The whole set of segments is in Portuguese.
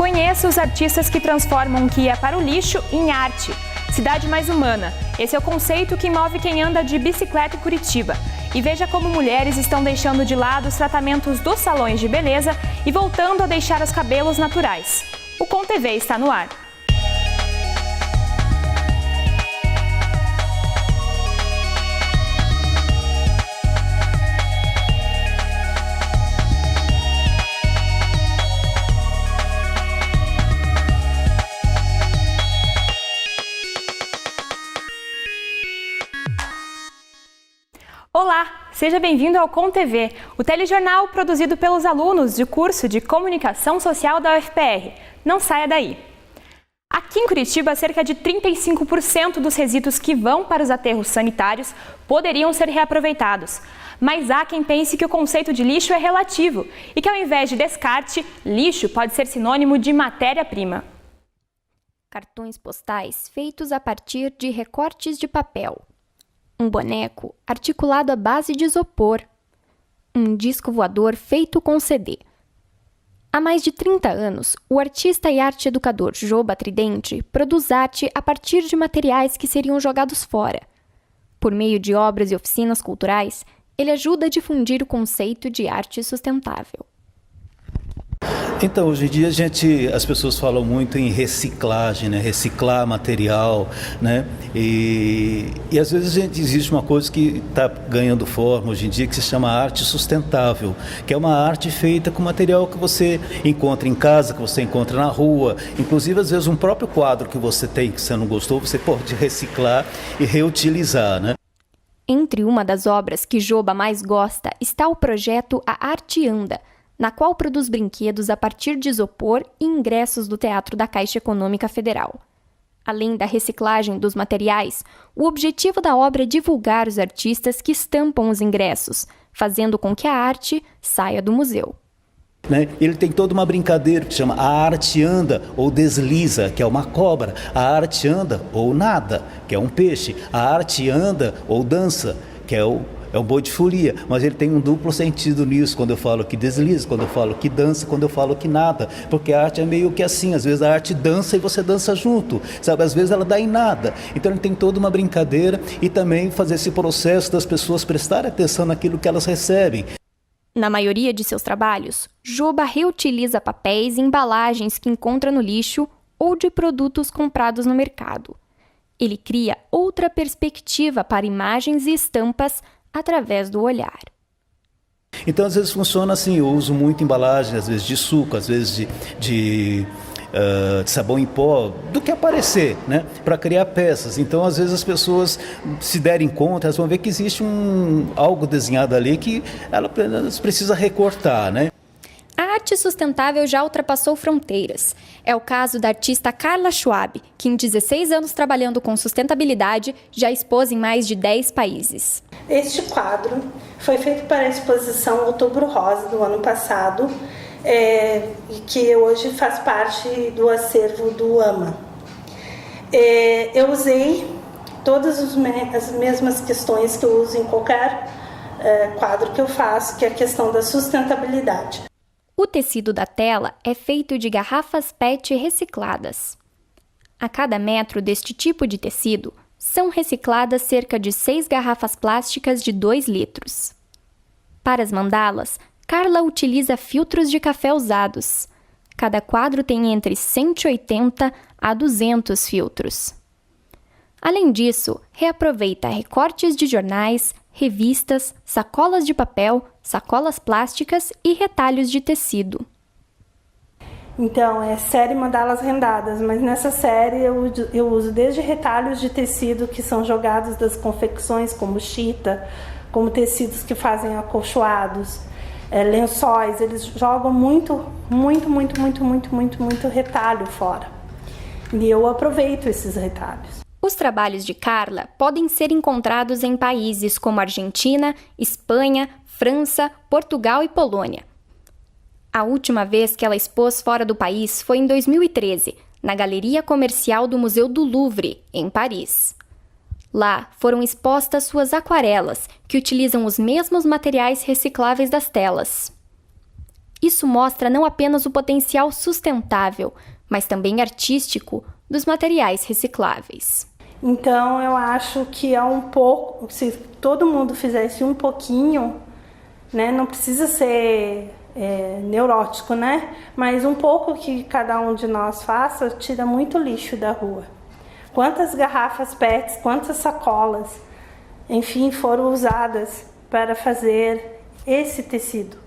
Conheça os artistas que transformam o que é para o lixo em arte. Cidade mais humana. Esse é o conceito que move quem anda de bicicleta em Curitiba. E veja como mulheres estão deixando de lado os tratamentos dos salões de beleza e voltando a deixar os cabelos naturais. O Com TV está no ar. Olá, seja bem-vindo ao Com TV, o telejornal produzido pelos alunos do curso de Comunicação Social da UFPR. Não saia daí! Aqui em Curitiba, cerca de 35% dos resíduos que vão para os aterros sanitários poderiam ser reaproveitados. Mas há quem pense que o conceito de lixo é relativo e que, ao invés de descarte, lixo pode ser sinônimo de matéria-prima. Cartões postais feitos a partir de recortes de papel. Um boneco articulado à base de isopor. Um disco voador feito com CD. Há mais de 30 anos, o artista e arte-educador Joba Tridente produz arte a partir de materiais que seriam jogados fora. Por meio de obras e oficinas culturais, ele ajuda a difundir o conceito de arte sustentável. Então, hoje em dia as pessoas falam muito em reciclagem, né? Reciclar material, né? E às vezes existe uma coisa que está ganhando forma hoje em dia que se chama arte sustentável, que é uma arte feita com material que você encontra em casa, que você encontra na rua, inclusive às vezes um próprio quadro que você tem que você não gostou, você pode reciclar e reutilizar, né? Entre uma das obras que Joba mais gosta está o projeto A Arte Anda, na qual produz brinquedos a partir de isopor e ingressos do Teatro da Caixa Econômica Federal. Além da reciclagem dos materiais, o objetivo da obra é divulgar os artistas que estampam os ingressos, fazendo com que a arte saia do museu. Ele tem toda uma brincadeira que chama A Arte Anda ou Desliza, que é uma cobra. A Arte Anda ou Nada, que é um peixe. A Arte Anda ou Dança, que é um boi de folia, mas ele tem um duplo sentido nisso, quando eu falo que desliza, quando eu falo que dança, quando eu falo que nada, porque a arte é meio que assim, às vezes a arte dança e você dança junto, sabe, às vezes ela dá em nada, então ele tem toda uma brincadeira e também fazer esse processo das pessoas prestarem atenção naquilo que elas recebem. Na maioria de seus trabalhos, Joba reutiliza papéis e embalagens que encontra no lixo ou de produtos comprados no mercado. Ele cria outra perspectiva para imagens e estampas através do olhar. Então, às vezes funciona assim, eu uso muito embalagem, às vezes de suco, às vezes de sabão em pó, do que aparecer, né, para criar peças. Então, às vezes as pessoas se derem conta, elas vão ver que existe algo desenhado ali que elas precisam recortar, né? A arte sustentável já ultrapassou fronteiras. É o caso da artista Carla Schwab, que em 16 anos trabalhando com sustentabilidade já expôs em mais de 10 países. Este quadro foi feito para a exposição Outubro Rosa do ano passado, e que hoje faz parte do acervo do AMA. Eu usei todas as mesmas questões que eu uso em qualquer quadro que eu faço, que é a questão da sustentabilidade. O tecido da tela é feito de garrafas PET recicladas. A cada metro deste tipo de tecido, são recicladas cerca de 6 garrafas plásticas de 2 litros. Para as mandalas, Carla utiliza filtros de café usados. Cada quadro tem entre 180 a 200 filtros. Além disso, reaproveita recortes de jornais, revistas, sacolas de papel, sacolas plásticas e retalhos de tecido. Então, é série Mandalas Rendadas, mas nessa série eu uso desde retalhos de tecido que são jogados das confecções, como chita, como tecidos que fazem acolchoados, lençóis, eles jogam muito retalho fora. E eu aproveito esses retalhos. Os trabalhos de Carla podem ser encontrados em países como Argentina, Espanha, França, Portugal e Polônia. A última vez que ela expôs fora do país foi em 2013, na Galeria Comercial do Museu do Louvre, em Paris. Lá foram expostas suas aquarelas, que utilizam os mesmos materiais recicláveis das telas. Isso mostra não apenas o potencial sustentável, mas também artístico dos materiais recicláveis. Então, eu acho que é um pouco, se todo mundo fizesse um pouquinho, né, não precisa ser neurótico, né? Mas um pouco que cada um de nós faça, tira muito lixo da rua. Quantas garrafas PETs, quantas sacolas, enfim, foram usadas para fazer esse tecido.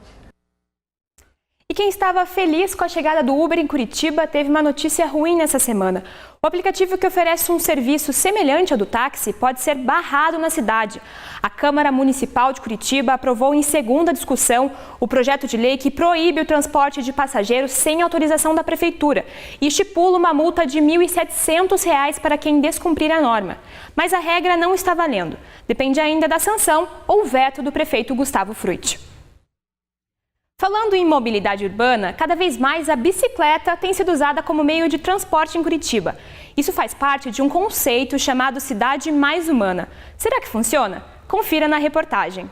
E quem estava feliz com a chegada do Uber em Curitiba teve uma notícia ruim nessa semana. O aplicativo que oferece um serviço semelhante ao do táxi pode ser barrado na cidade. A Câmara Municipal de Curitiba aprovou em segunda discussão o projeto de lei que proíbe o transporte de passageiros sem autorização da Prefeitura e estipula uma multa de R$ 1.700 para quem descumprir a norma. Mas a regra não está valendo. Depende ainda da sanção ou veto do prefeito Gustavo Frutti. Falando em mobilidade urbana, cada vez mais a bicicleta tem sido usada como meio de transporte em Curitiba. Isso faz parte de um conceito chamado Cidade Mais Humana. Será que funciona? Confira na reportagem.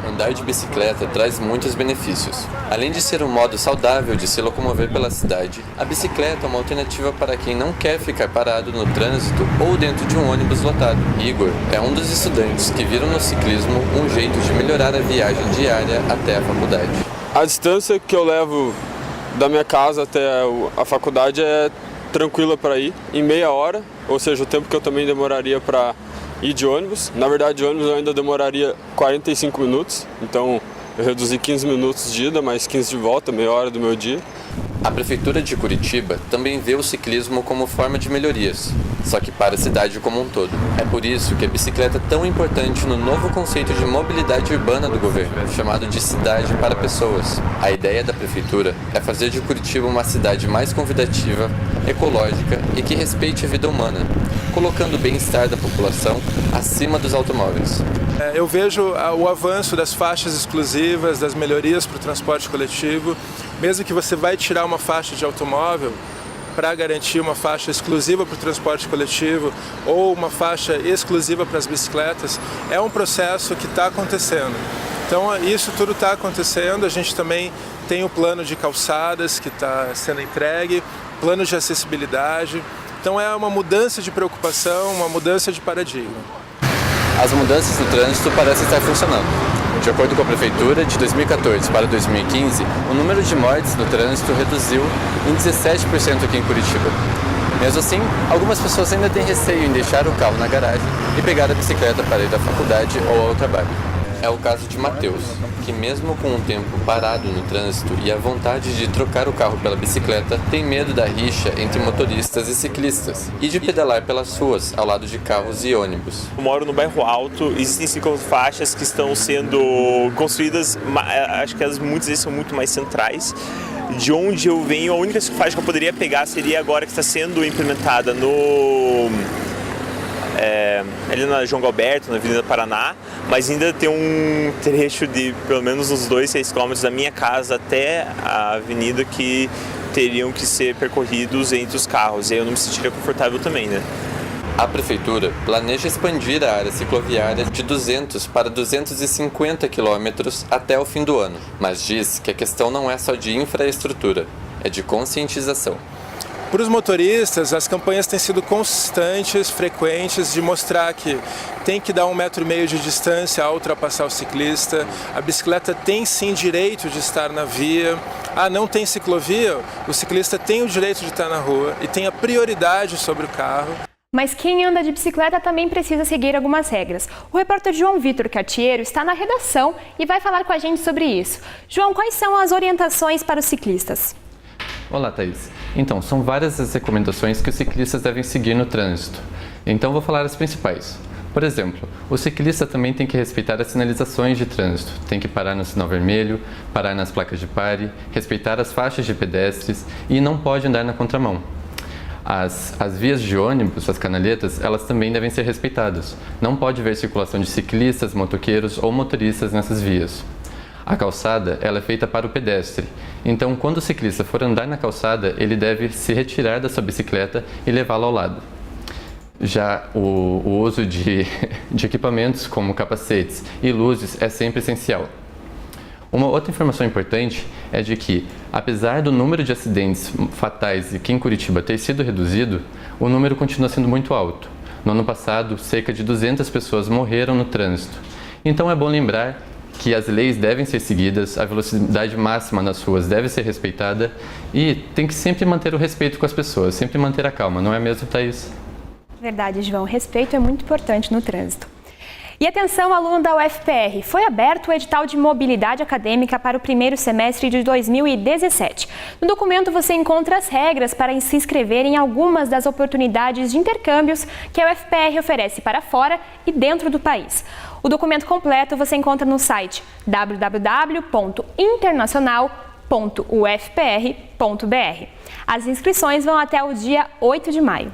Andar de bicicleta traz muitos benefícios. Além de ser um modo saudável de se locomover pela cidade, a bicicleta é uma alternativa para quem não quer ficar parado no trânsito ou dentro de um ônibus lotado. Igor é um dos estudantes que viram no ciclismo um jeito de melhorar a viagem diária até a faculdade. A distância que eu levo da minha casa até a faculdade é tranquila para ir, em meia hora, ou seja, o tempo que eu também demoraria para ir de ônibus. Na verdade, de ônibus eu ainda demoraria 45 minutos, então eu reduzi 15 minutos de ida, mais 15 de volta, meia hora do meu dia. A Prefeitura de Curitiba também vê o ciclismo como forma de melhorias, só que para a cidade como um todo. É por isso que a bicicleta é tão importante no novo conceito de mobilidade urbana do governo, chamado de Cidade para Pessoas. A ideia da Prefeitura é fazer de Curitiba uma cidade mais convidativa, ecológica e que respeite a vida humana, colocando o bem-estar da população acima dos automóveis. Eu vejo o avanço das faixas exclusivas, das melhorias para o transporte coletivo. Mesmo que você vai tirar uma faixa de automóvel para garantir uma faixa exclusiva para o transporte coletivo ou uma faixa exclusiva para as bicicletas, é um processo que está acontecendo. Então isso tudo está acontecendo, a gente também tem o plano de calçadas que está sendo entregue, plano de acessibilidade. Então é uma mudança de preocupação, uma mudança de paradigma. As mudanças no trânsito parecem estar funcionando. De acordo com a Prefeitura, de 2014 para 2015, o número de mortes no trânsito reduziu em 17% aqui em Curitiba. Mesmo assim, algumas pessoas ainda têm receio em deixar o carro na garagem e pegar a bicicleta para ir à faculdade ou ao trabalho. É o caso de Matheus, que mesmo com o tempo parado no trânsito e a vontade de trocar o carro pela bicicleta, tem medo da rixa entre motoristas e ciclistas e de pedalar pelas ruas ao lado de carros e ônibus. Eu moro no bairro Alto, existem 5 faixas que estão sendo construídas, acho que muitas vezes são muito mais centrais. De onde eu venho, a única faixa que eu poderia pegar seria agora que está sendo implementada ali na João Galberto, na Avenida Paraná, mas ainda tem um trecho de pelo menos uns 2-6 quilômetros da minha casa até a avenida que teriam que ser percorridos entre os carros, e aí eu não me sentiria confortável também, né? A Prefeitura planeja expandir a área cicloviária de 200 para 250 quilômetros até o fim do ano, mas diz que a questão não é só de infraestrutura, é de conscientização. Para os motoristas, as campanhas têm sido constantes, frequentes, de mostrar que tem que dar 1,5 metro de distância ao ultrapassar o ciclista. A bicicleta tem sim direito de estar na via. Não tem ciclovia? O ciclista tem o direito de estar na rua e tem a prioridade sobre o carro. Mas quem anda de bicicleta também precisa seguir algumas regras. O repórter João Vitor Cartiero está na redação e vai falar com a gente sobre isso. João, quais são as orientações para os ciclistas? Olá, Thaís. Então, são várias as recomendações que os ciclistas devem seguir no trânsito. Então, vou falar as principais. Por exemplo, o ciclista também tem que respeitar as sinalizações de trânsito. Tem que parar no sinal vermelho, parar nas placas de pare, respeitar as faixas de pedestres e não pode andar na contramão. As vias de ônibus, as canaletas, elas também devem ser respeitadas. Não pode haver circulação de ciclistas, motoqueiros ou motoristas nessas vias. A calçada ela é feita para o pedestre, então quando o ciclista for andar na calçada, ele deve se retirar da sua bicicleta e levá-la ao lado. Já o uso de equipamentos como capacetes e luzes é sempre essencial. Uma outra informação importante é de que, apesar do número de acidentes fatais aqui em Curitiba ter sido reduzido, o número continua sendo muito alto. No ano passado, cerca de 200 pessoas morreram no trânsito. Então é bom lembrar que as leis devem ser seguidas, a velocidade máxima nas ruas deve ser respeitada e tem que sempre manter o respeito com as pessoas, sempre manter a calma, não é mesmo, Thaís? Verdade, João. Respeito é muito importante no trânsito. E atenção, aluno da UFPR, foi aberto o edital de mobilidade acadêmica para o primeiro semestre de 2017. No documento você encontra as regras para se inscrever em algumas das oportunidades de intercâmbios que a UFPR oferece para fora e dentro do país. O documento completo você encontra no site www.internacional.ufpr.br. As inscrições vão até o dia 8 de maio.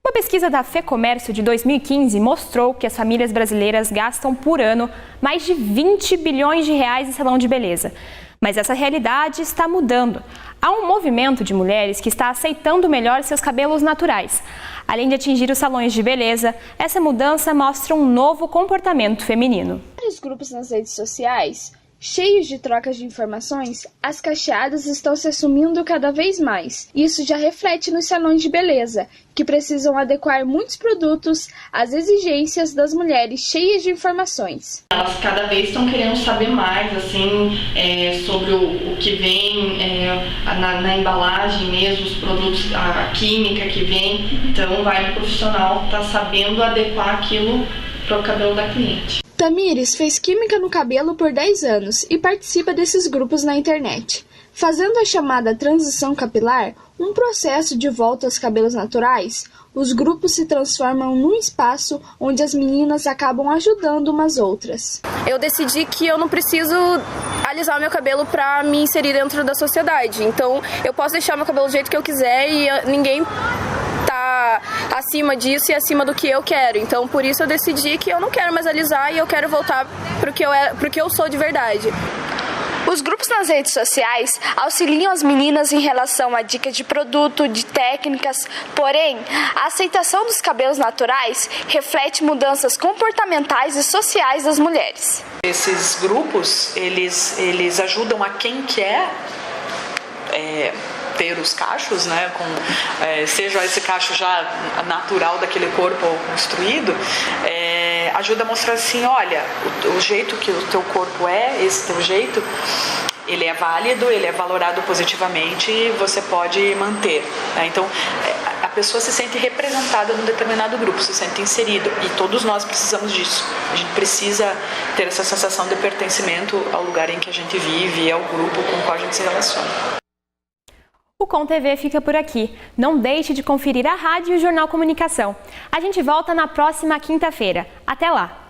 Uma pesquisa da FEComércio de 2015 mostrou que as famílias brasileiras gastam por ano mais de 20 bilhões de reais em salão de beleza. Mas essa realidade está mudando. Há um movimento de mulheres que está aceitando melhor seus cabelos naturais. Além de atingir os salões de beleza, essa mudança mostra um novo comportamento feminino. Vários grupos nas redes sociais, cheios de trocas de informações, as cacheadas estão se assumindo cada vez mais. Isso já reflete nos salões de beleza, que precisam adequar muitos produtos às exigências das mulheres cheias de informações. Elas cada vez estão querendo saber mais assim, sobre o que vem na embalagem mesmo, os produtos, a química que vem. Então vai no profissional, tá sabendo adequar aquilo para o cabelo da cliente. Tamires fez química no cabelo por 10 anos e participa desses grupos na internet. Fazendo a chamada transição capilar, um processo de volta aos cabelos naturais, os grupos se transformam num espaço onde as meninas acabam ajudando umas outras. Eu decidi que eu não preciso alisar meu cabelo para me inserir dentro da sociedade. Então, eu posso deixar meu cabelo do jeito que eu quiser e ninguém tá acima disso e acima do que eu quero. Então, por isso eu decidi que eu não quero mais alisar e eu quero voltar pro que eu sou de verdade. Os grupos nas redes sociais auxiliam as meninas em relação a dicas de produto, de técnicas, porém, a aceitação dos cabelos naturais reflete mudanças comportamentais e sociais das mulheres. Esses grupos, eles ajudam a quem quer ter os cachos, né, seja esse cacho já natural daquele corpo construído, ajuda a mostrar assim, olha, o jeito que o teu corpo esse teu jeito, ele é válido, ele é valorado positivamente e você pode manter, né? Então, a pessoa se sente representada num determinado grupo, se sente inserido, e todos nós precisamos disso. A gente precisa ter essa sensação de pertencimento ao lugar em que a gente vive e ao grupo com o qual a gente se relaciona. O Com TV fica por aqui. Não deixe de conferir a rádio e o Jornal Comunicação. A gente volta na próxima quinta-feira. Até lá!